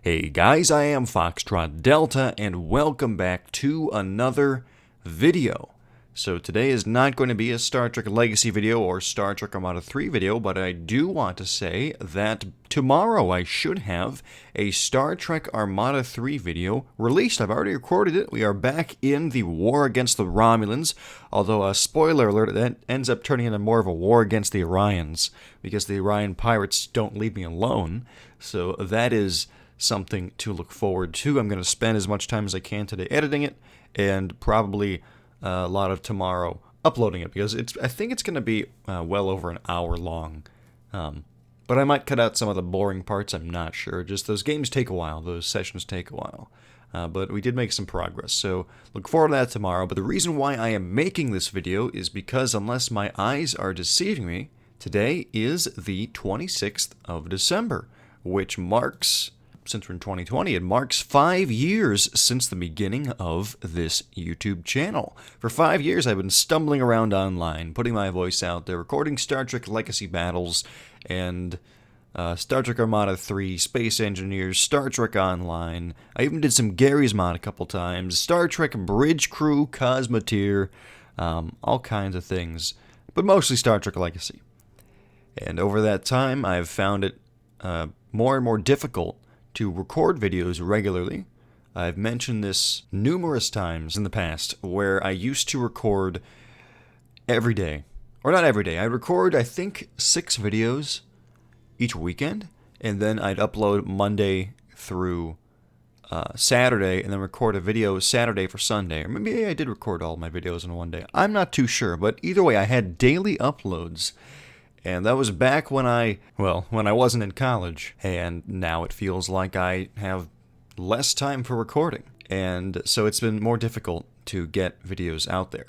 Hey guys, I am Foxtrot Delta, and welcome back to another video. So today is not going to be a Star Trek Legacy video or Star Trek Armada 3 video, but I do want to say that tomorrow I should have a Star Trek Armada 3 video released. I've already recorded it. We are back in the war against the Romulans, although a spoiler alert, that ends up turning into more of a war against the Orions, because the Orion pirates don't leave me alone. So that is something to look forward to. I'm going to spend as much time as I can today editing it, and probably a lot of tomorrow uploading it, because I think it's going to be well over an hour long. But I might cut out some of the boring parts, I'm not sure. Just those games take a while, those sessions take a while. But we did make some progress, so look forward to that tomorrow. But the reason why I am making this video is because, unless my eyes are deceiving me, today is the 26th of December, which marks, since we're in 2020, it marks 5 years since the beginning of this YouTube channel. For 5 years, I've been stumbling around online, putting my voice out there, recording Star Trek Legacy battles, and Star Trek Armada 3, Space Engineers, Star Trek Online. I even did some Gary's Mod a couple times, Star Trek Bridge Crew, Cosmoteer, all kinds of things, but mostly Star Trek Legacy. And over that time, I've found it more and more difficult to record videos regularly. I've mentioned this numerous times in the past, where I used to record every day. Or not every day. I'd record, I think, 6 videos each weekend, and then I'd upload Monday through Saturday, and then record a video Saturday for Sunday. Or maybe I did record all my videos in one day. I'm not too sure, but either way, I had daily uploads. And that was back when I wasn't in college. And now it feels like I have less time for recording. And so it's been more difficult to get videos out there.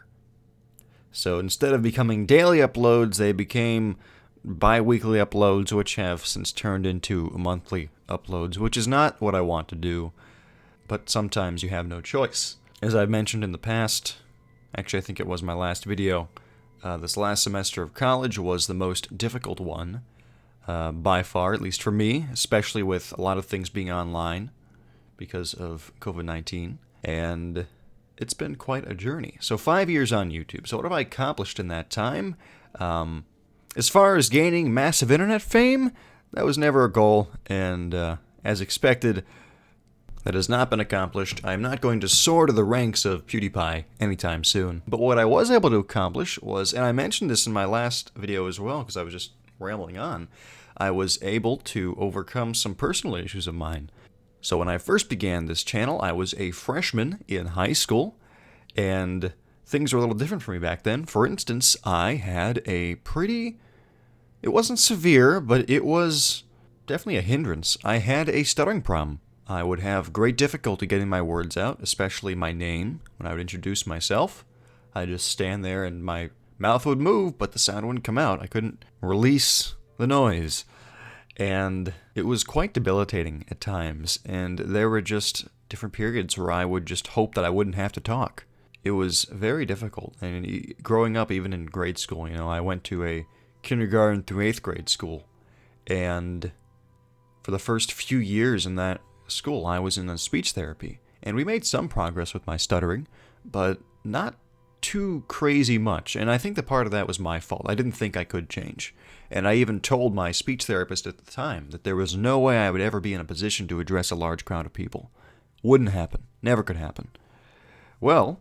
So instead of becoming daily uploads, they became bi-weekly uploads, which have since turned into monthly uploads, which is not what I want to do. But sometimes you have no choice. As I've mentioned in the past, actually I think it was my last video, this last semester of college was the most difficult one, by far, at least for me, especially with a lot of things being online because of COVID-19, and it's been quite a journey. So 5 years on YouTube. So what have I accomplished in that time? As far as gaining massive internet fame, that was never a goal, and as expected, that has not been accomplished. I'm not going to soar to the ranks of PewDiePie anytime soon. But what I was able to accomplish was, and I mentioned this in my last video as well, because I was just rambling on, I was able to overcome some personal issues of mine. So when I first began this channel, I was a freshman in high school, and things were a little different for me back then. For instance, I had a pretty, it wasn't severe, but it was definitely a hindrance. I had a stuttering problem. I would have great difficulty getting my words out, especially my name, when I would introduce myself. I'd just stand there and my mouth would move, but the sound wouldn't come out. I couldn't release the noise. And it was quite debilitating at times, and there were just different periods where I would just hope that I wouldn't have to talk. It was very difficult. And growing up, even in grade school, I went to a kindergarten through 8th grade school, and for the first few years in that school, I was in a speech therapy, and we made some progress with my stuttering, but not too crazy much, and I think that part of that was my fault. I didn't think I could change, and I even told my speech therapist at the time that there was no way I would ever be in a position to address a large crowd of people. Wouldn't happen. Never could happen. Well,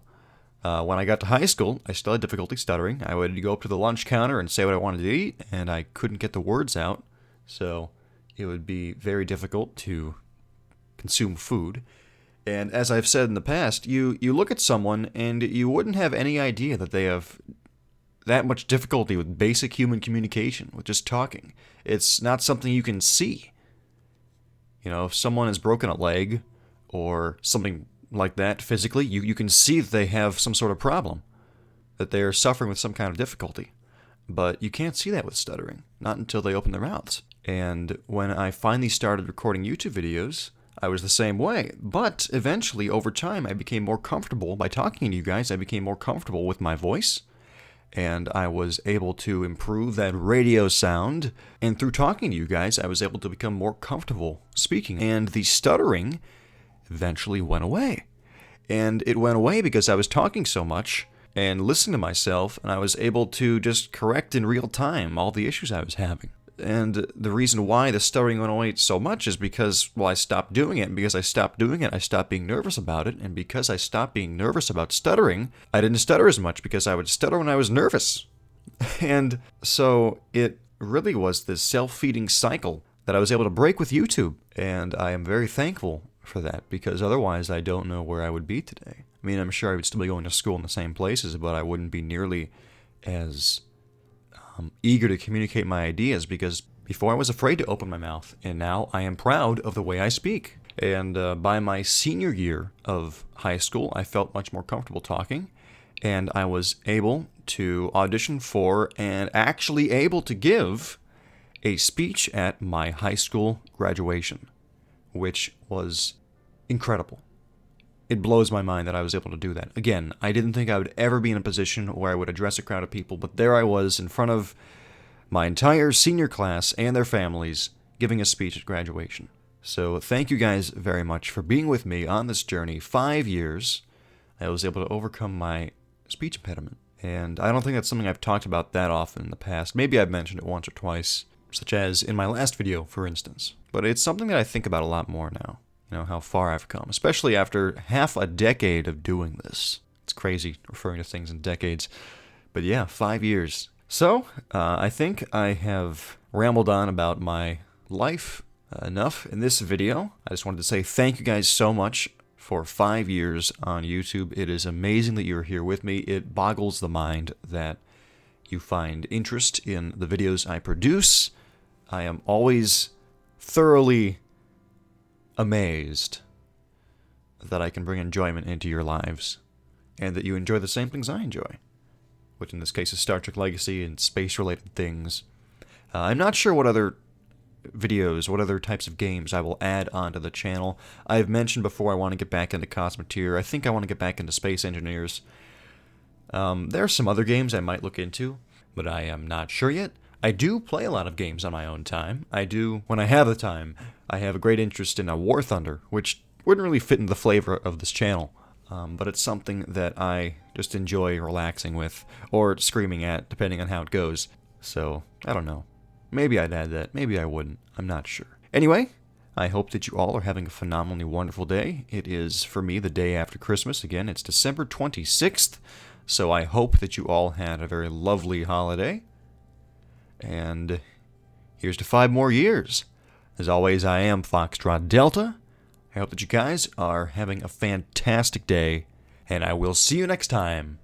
when I got to high school, I still had difficulty stuttering. I would go up to the lunch counter and say what I wanted to eat, and I couldn't get the words out, so it would be very difficult to consume food. And as I've said in the past, you look at someone and you wouldn't have any idea that they have that much difficulty with basic human communication, with just talking. It's not something you can see. If someone has broken a leg or something like that physically, you can see that they have some sort of problem, that they are suffering with some kind of difficulty. But you can't see that with stuttering, not until they open their mouths. And when I finally started recording YouTube videos, I was the same way, but eventually, over time, I became more comfortable by talking to you guys. I became more comfortable with my voice, and I was able to improve that radio sound, and through talking to you guys, I was able to become more comfortable speaking, and the stuttering eventually went away. And it went away because I was talking so much and listening to myself, and I was able to just correct in real time all the issues I was having. And the reason why the stuttering went away so much is because, well, I stopped doing it, and because I stopped doing it, I stopped being nervous about it, and because I stopped being nervous about stuttering, I didn't stutter as much because I would stutter when I was nervous. And so it really was this self-feeding cycle that I was able to break with YouTube, and I am very thankful for that, because otherwise I don't know where I would be today. I mean, I'm sure I would still be going to school in the same places, but I wouldn't be nearly as eager to communicate my ideas, because before I was afraid to open my mouth, and now I am proud of the way I speak. And by my senior year of high school, I felt much more comfortable talking, and I was able to audition for and actually able to give a speech at my high school graduation, which was incredible. It blows my mind that I was able to do that. Again, I didn't think I would ever be in a position where I would address a crowd of people, but there I was in front of my entire senior class and their families giving a speech at graduation. So thank you guys very much for being with me on this journey. 5 years, I was able to overcome my speech impediment. And I don't think that's something I've talked about that often in the past. Maybe I've mentioned it once or twice, such as in my last video, for instance. But it's something that I think about a lot more now. You know, how far I've come, especially after half a decade of doing this. It's crazy referring to things in decades. But yeah, 5 years. So, I think I have rambled on about my life enough in this video. I just wanted to say thank you guys so much for 5 years on YouTube. It is amazing that you're here with me. It boggles the mind that you find interest in the videos I produce. I am always thoroughly amazed that I can bring enjoyment into your lives, and that you enjoy the same things I enjoy, which in this case is Star Trek Legacy and space-related things. I'm not sure what other videos, what other types of games I will add onto the channel. I've mentioned before I want to get back into Cosmoteer. I think I want to get back into Space Engineers. There are some other games I might look into, but I am not sure yet. I do play a lot of games on my own time. I do, when I have the time. I have a great interest in War Thunder, which wouldn't really fit into the flavor of this channel, but it's something that I just enjoy relaxing with, or screaming at, depending on how it goes. So, I don't know. Maybe I'd add that, maybe I wouldn't. I'm not sure. Anyway, I hope that you all are having a phenomenally wonderful day. It is, for me, the day after Christmas. Again, it's December 26th, so I hope that you all had a very lovely holiday. And here's to 5 more years. As always, I am Foxtrot Delta. I hope that you guys are having a fantastic day, and I will see you next time.